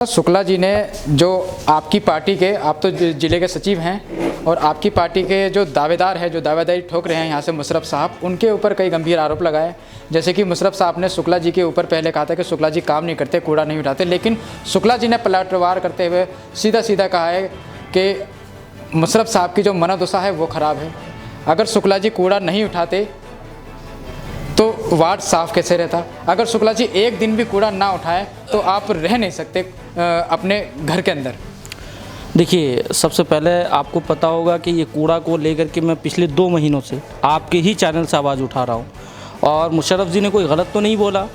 शुक्ला जी ने जो आपकी पार्टी के, आप तो ज़िले के सचिव हैं और आपकी पार्टी के जो दावेदार है, जो दावेदारी ठोक रहे हैं यहाँ से मुशर्रफ साहब, उनके ऊपर कई गंभीर आरोप लगाए। जैसे कि मुशर्रफ साहब ने शुक्ला जी के ऊपर पहले कहा था कि शुक्ला जी काम नहीं करते, कूड़ा नहीं उठाते, लेकिन शुक्ला जी ने पलटवार करते हुए सीधा सीधा कहा है कि मुशर्रफ साहब की जो मनोदशा है वो ख़राब है। अगर शुक्ला जी कूड़ा नहीं उठाते तो वार्ड साफ कैसे रहता? अगर शुक्ला जी एक दिन भी कूड़ा ना उठाए तो आप रह नहीं सकते अपने घर के अंदर। देखिए, सबसे पहले आपको पता होगा कि ये कूड़ा को लेकर के मैं पिछले 2 महीनों से आपके ही चैनल से आवाज़ उठा रहा हूँ और मुशर्रफ जी ने कोई गलत तो नहीं बोला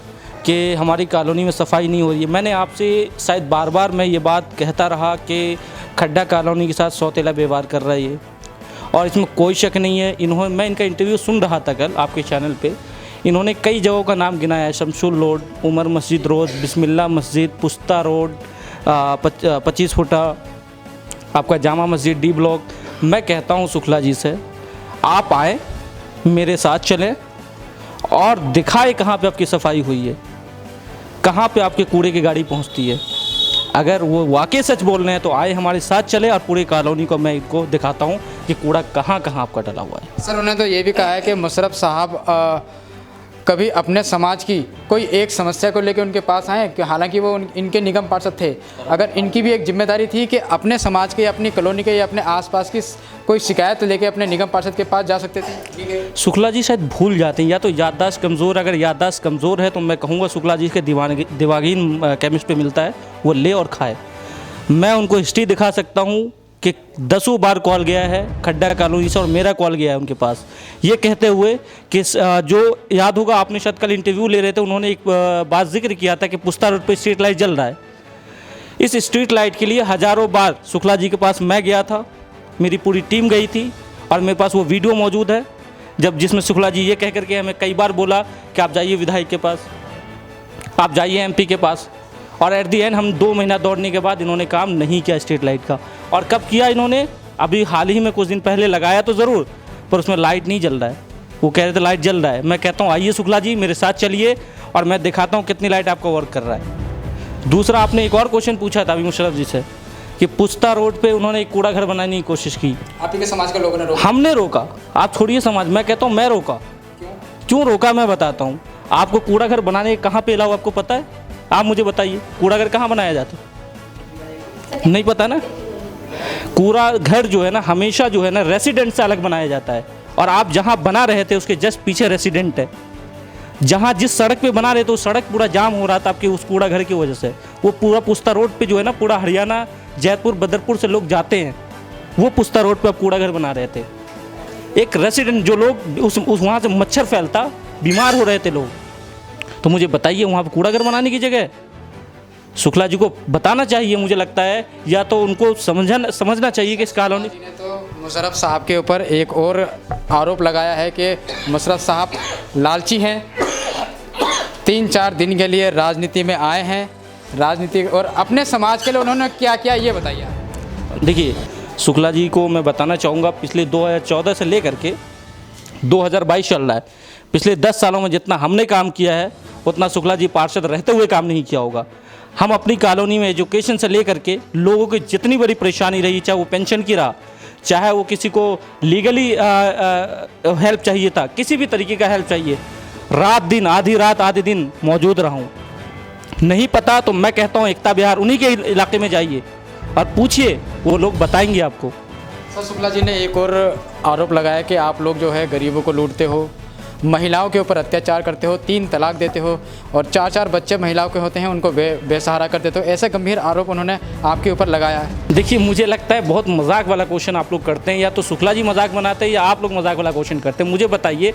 कि हमारी कॉलोनी में सफाई नहीं हो रही है। मैंने आपसे शायद बार बार मैं ये बात कहता रहा कि खड्डा कॉलोनी के साथ सौतेला व्यवहार कर रहा है ये, और इसमें कोई शक नहीं है। मैं इनका इंटरव्यू सुन रहा था कल आपके चैनल पर। इन्होंने कई जगहों का नाम गिनाया है, शमशुल रोड, उमर मस्जिद रोड, बिस्मिल्लाह मस्जिद, पुस्ता रोड, 25 फुटा आपका जामा मस्जिद, डी ब्लॉक। मैं कहता हूं शुक्ला जी से, आप आए, मेरे साथ चलें और दिखाए कहाँ पे आपकी सफाई हुई है, कहाँ पे आपके कूड़े की गाड़ी पहुंचती है। अगर वो वाकई सच बोल रहे हैं तो आए हमारे साथ चले और पूरी कॉलोनी को मैं इनको दिखाता हूँ कि कूड़ा कहाँ कहाँ आपका डला हुआ है। सर, उन्होंने तो ये भी कहा है कि मुशर्रफ साहब कभी अपने समाज की कोई एक समस्या को लेकर उनके पास आए, कि हालांकि वो इनके निगम पार्षद थे, अगर इनकी भी एक जिम्मेदारी थी कि अपने समाज के, अपनी कॉलोनी के या अपने आसपास की कोई शिकायत लेके अपने निगम पार्षद के पास जा सकते थे। शुक्ला जी शायद भूल जाते हैं, या तो याददाश्त कमज़ोर। अगर याददाश्त कमज़ोर है तो मैं कहूँगा शुक्ला जी के दिवागीन केमिस्ट पे मिलता है, वो ले और खाए। मैं उनको हिस्ट्री दिखा सकता हूँ कि 10 बार कॉल गया है खड्डा कॉलोनी से और मेरा कॉल गया है उनके पास, ये कहते हुए कि जो याद होगा आपने शायद कल इंटरव्यू ले रहे थे, उन्होंने एक बात जिक्र किया था कि पुस्ता रोड पे स्ट्रीट लाइट जल रहा है। इस स्ट्रीट लाइट के लिए हज़ारों बार शुक्ला जी के पास मैं गया था, मेरी पूरी टीम गई थी और मेरे पास वो वीडियो मौजूद है जिसमें शुक्ला जी ये कह करके हमें कई बार बोला कि आप जाइए विधायक के पास, आप जाइए MP के पास, और एट दी एंड हम 2 महीना दौड़ने के बाद इन्होंने काम नहीं किया स्ट्रीट लाइट का। और कब किया इन्होंने? अभी हाल ही में कुछ दिन पहले लगाया तो ज़रूर, पर उसमें लाइट नहीं जल रहा है। वो कह रहे थे लाइट जल रहा है। मैं कहता हूँ आइए शुक्ला जी मेरे साथ चलिए और मैं दिखाता हूँ कितनी लाइट आपका वर्क कर रहा है। दूसरा, आपने एक और क्वेश्चन पूछा था अभी मुशर्रफ जी से कि पुस्ता रोड पे उन्होंने एक कूड़ा घर बनाने की कोशिश की। आपके समाज के लोगों ने रोका? हमने रोका। आप छोड़िए समाज, मैं कहता हूँ मैं रोका। क्यों रोका मैं बताता हूँ। आपको कूड़ा घर बनाने कहाँ पे अलाउ आपको पता है? आप मुझे बताइए, कूड़ा घर कहाँ बनाया जाता है? नहीं पता ना। कूड़ा घर जो है ना, हमेशा जो है ना रेसिडेंट से अलग बनाया जाता है, और आप जहाँ बना रहे थे उसके जस्ट पीछे रेसिडेंट है। जहाँ जिस सड़क पे बना रहे थे वो सड़क पूरा जाम हो रहा था आपके उस कूड़ा घर की वजह से। वो पूरा पुस्ता रोड पे जो है ना, पूरा हरियाणा, जयपुर, बदरपुर से लोग जाते हैं, वो पुस्ता रोड पे आप कूड़ा घर बना रहे थे। एक रेसिडेंट जो लोग उस वहाँ से मच्छर फैलता, बीमार हो रहे थे लोग। तो मुझे बताइए वहाँ पर कूड़ा घर बनाने की जगह? शुक्ला जी को बताना चाहिए, मुझे लगता है, या तो उनको समझना चाहिए कि इस कॉलोनी ने तो मुशर्रफ साहब के ऊपर एक और आरोप लगाया है कि मुशर्रफ साहब लालची हैं, 3-4 दिन के लिए राजनीति में आए हैं, राजनीति और अपने समाज के लिए उन्होंने क्या किया ये बताइए। देखिए, शुक्ला जी को मैं बताना चाहूँगा, पिछले 2014 से लेकर के 2022 चल रहा है, पिछले 10 सालों में जितना हमने काम किया है उतना शुक्ला जी पार्षद रहते हुए काम नहीं किया होगा। हम अपनी कॉलोनी में एजुकेशन से लेकर के लोगों की जितनी बड़ी परेशानी रही, चाहे वो पेंशन की रहा, चाहे वो किसी को लीगली हेल्प चाहिए था, किसी भी तरीके का हेल्प चाहिए, रात दिन, आधी रात आधे दिन मौजूद रहा हूँ। नहीं पता तो मैं कहता हूँ एकता विहार उन्हीं के इलाके में जाइए और पूछिए, वो लोग बताएंगे आपको। सर, शुक्ला जी ने एक और आरोप लगाया कि आप लोग जो है गरीबों को लूटते हो, महिलाओं के ऊपर अत्याचार करते हो, 3 तलाक देते हो और 4-4 बच्चे महिलाओं के होते हैं उनको बेसहारा कर देते हो। ऐसे गंभीर आरोप उन्होंने आपके ऊपर लगाया है। देखिए, मुझे लगता है बहुत मजाक वाला क्वेश्चन आप लोग करते हैं, या तो शुक्ला जी मजाक बनाते हैं या आप लोग मजाक वाला क्वेश्चन करते हैं। मुझे बताइए,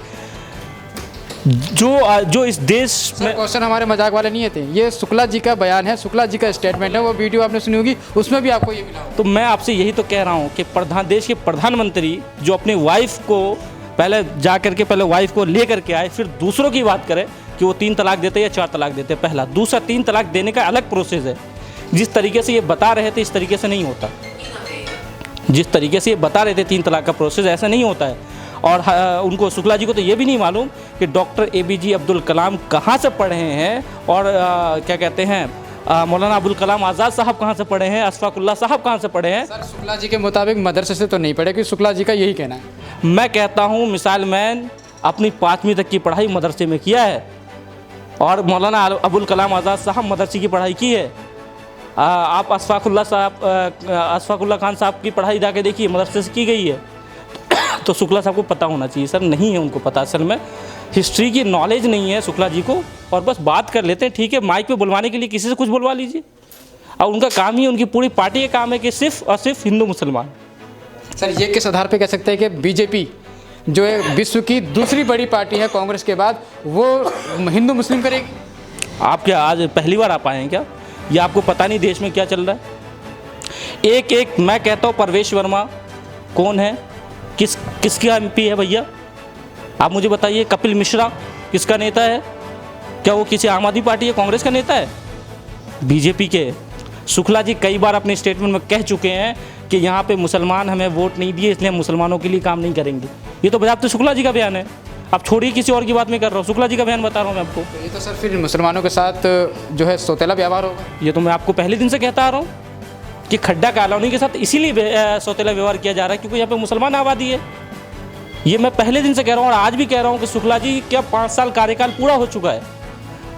जो इस देश में क्वेश्चन हमारे मजाक वाले नहीं थे, ये शुक्ला जी का बयान है, शुक्ला जी का स्टेटमेंट है, वो वीडियो आपने सुनी होगी, उसमें भी आपको ये मिला। तो मैं आपसे यही तो कह रहा हूँ कि देश के प्रधानमंत्री जो अपनी वाइफ को पहले वाइफ को ले करके आए, फिर दूसरों की बात करें कि वो 3 तलाक देते या 4 तलाक देते। पहला, दूसरा, 3 तलाक देने का अलग प्रोसेस है। जिस तरीके से ये बता रहे थे इस तरीके से नहीं होता। जिस तरीके से ये बता रहे थे 3 तलाक का प्रोसेस, ऐसा नहीं होता है। और उनको, शुक्ला जी को तो ये भी नहीं मालूम कि डॉक्टर APJ अब्दुल कलाम कहाँ से पढ़े हैं और क्या कहते हैं मौलाना अबुल कलाम आज़ाद साहब कहाँ से पढ़े हैं, अशफाकुल्लाह साहब कहाँ से पढ़े हैं। सर शुक्ला जी के मुताबिक मदरसे से तो नहीं पढ़े, कि शुक्ला जी का यही कहना है। मैं कहता हूँ मिसाइल मैन अपनी 5वीं तक की पढ़ाई मदरसे में किया है और मौलाना अबुल कलाम आज़ाद साहब मदरसे की पढ़ाई की है। आप अशफाकुल्लाह खान साहब की पढ़ाई जाके देखिए, मदरसे से की गई है। तो शुक्ला साहब को पता होना चाहिए सर, नहीं है उनको पता। असल में हिस्ट्री की नॉलेज नहीं है शुक्ला जी को, और बस बात कर लेते हैं। ठीक है, माइक पे बुलवाने के लिए किसी से कुछ बुलवा लीजिए, और उनका काम ही, उनकी पूरी पार्टी का काम है कि सिर्फ और सिर्फ हिंदू मुसलमान। सर ये किस आधार पे कह सकते हैं कि बीजेपी जो है विश्व की दूसरी बड़ी पार्टी है कांग्रेस के बाद, वो हिंदू मुस्लिम करेगी? आप क्या आज पहली बार आप आए हैं क्या? ये आपको पता नहीं देश में क्या चल रहा है? एक मैं कहता हूँ परवेश वर्मा कौन है, किसका एमपी है भैया, आप मुझे बताइए। कपिल मिश्रा किसका नेता है? क्या वो किसी आम आदमी पार्टी या कांग्रेस का नेता है? बीजेपी के। शुक्ला जी कई बार अपने स्टेटमेंट में कह चुके हैं कि यहाँ पे मुसलमान हमें वोट नहीं दिए, इसलिए हम मुसलमानों के लिए काम नहीं करेंगे। ये तो बजाते शुक्ला जी का बयान है। अब छोड़िए, किसी और की बात नहीं कर रहा हूँ, शुक्ला जी का बयान बता रहा हूँ मैं आपको। ये तो सर फिर मुसलमानों के साथ जो है सौतेला व्यवहार होगा। ये तो मैं आपको पहले दिन से कहता आ रहा हूँ कि खड्डा कॉलोनी के साथ इसीलिए सौतेला व्यवहार किया जा रहा है क्योंकि यहाँ पे मुसलमान आबादी है। ये मैं पहले दिन से कह रहा हूँ और आज भी कह रहा हूँ कि शुक्ला जी क्या 5 साल कार्यकाल पूरा हो चुका है,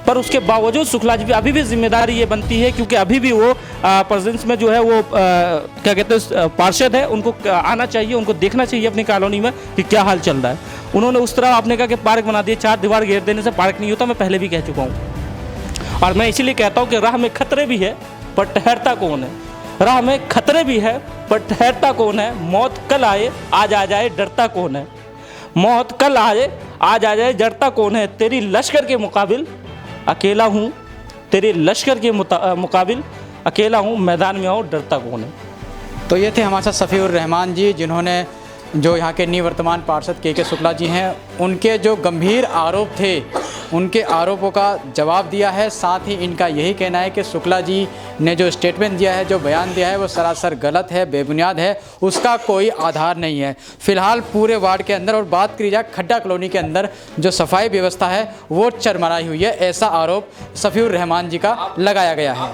पर उसके बावजूद शुक्ला जी पे अभी भी जिम्मेदारी ये बनती है, क्योंकि अभी भी वो प्रेजेंस में जो है वो क्या कहते हैं पार्षद है, उनको आना चाहिए, उनको देखना चाहिए अपनी कॉलोनी में कि क्या हाल चल रहा है। उन्होंने उस तरह आपने कहा कि पार्क बना दिए, 4 दीवार घेर देने से पार्क नहीं होता, मैं पहले भी कह चुका हूँ। और मैं इसीलिए कहता हूँ कि राह में खतरे भी है पर ठहरता कौन है, राह में खतरे भी है पर ठहरता कौन है। मौत कल आए आज आ जाए डरता कौन है, मौत कल आए आज आ जाए डरता कौन है। तेरी लश्कर के मुकाबिल अकेला हूँ, तेरे लश्कर के मुकाबिल अकेला हूँ, मैदान में आओ डरता कौन है। तो ये थे हमारे साथ सफ़ीउर रहमान जी, जिन्होंने जो यहाँ के निवर्तमान पार्षद के शुक्ला जी हैं, उनके जो गंभीर आरोप थे उनके आरोपों का जवाब दिया है। साथ ही इनका यही कहना है कि शुक्ला जी ने जो स्टेटमेंट दिया है, जो बयान दिया है, वो सरासर गलत है, बेबुनियाद है, उसका कोई आधार नहीं है। फ़िलहाल पूरे वार्ड के अंदर और बात करी जाए खड्डा कॉलोनी के अंदर जो सफाई व्यवस्था है वो चरमराई हुई है, ऐसा आरोप सफ़ीउर रहमान जी का लगाया गया है।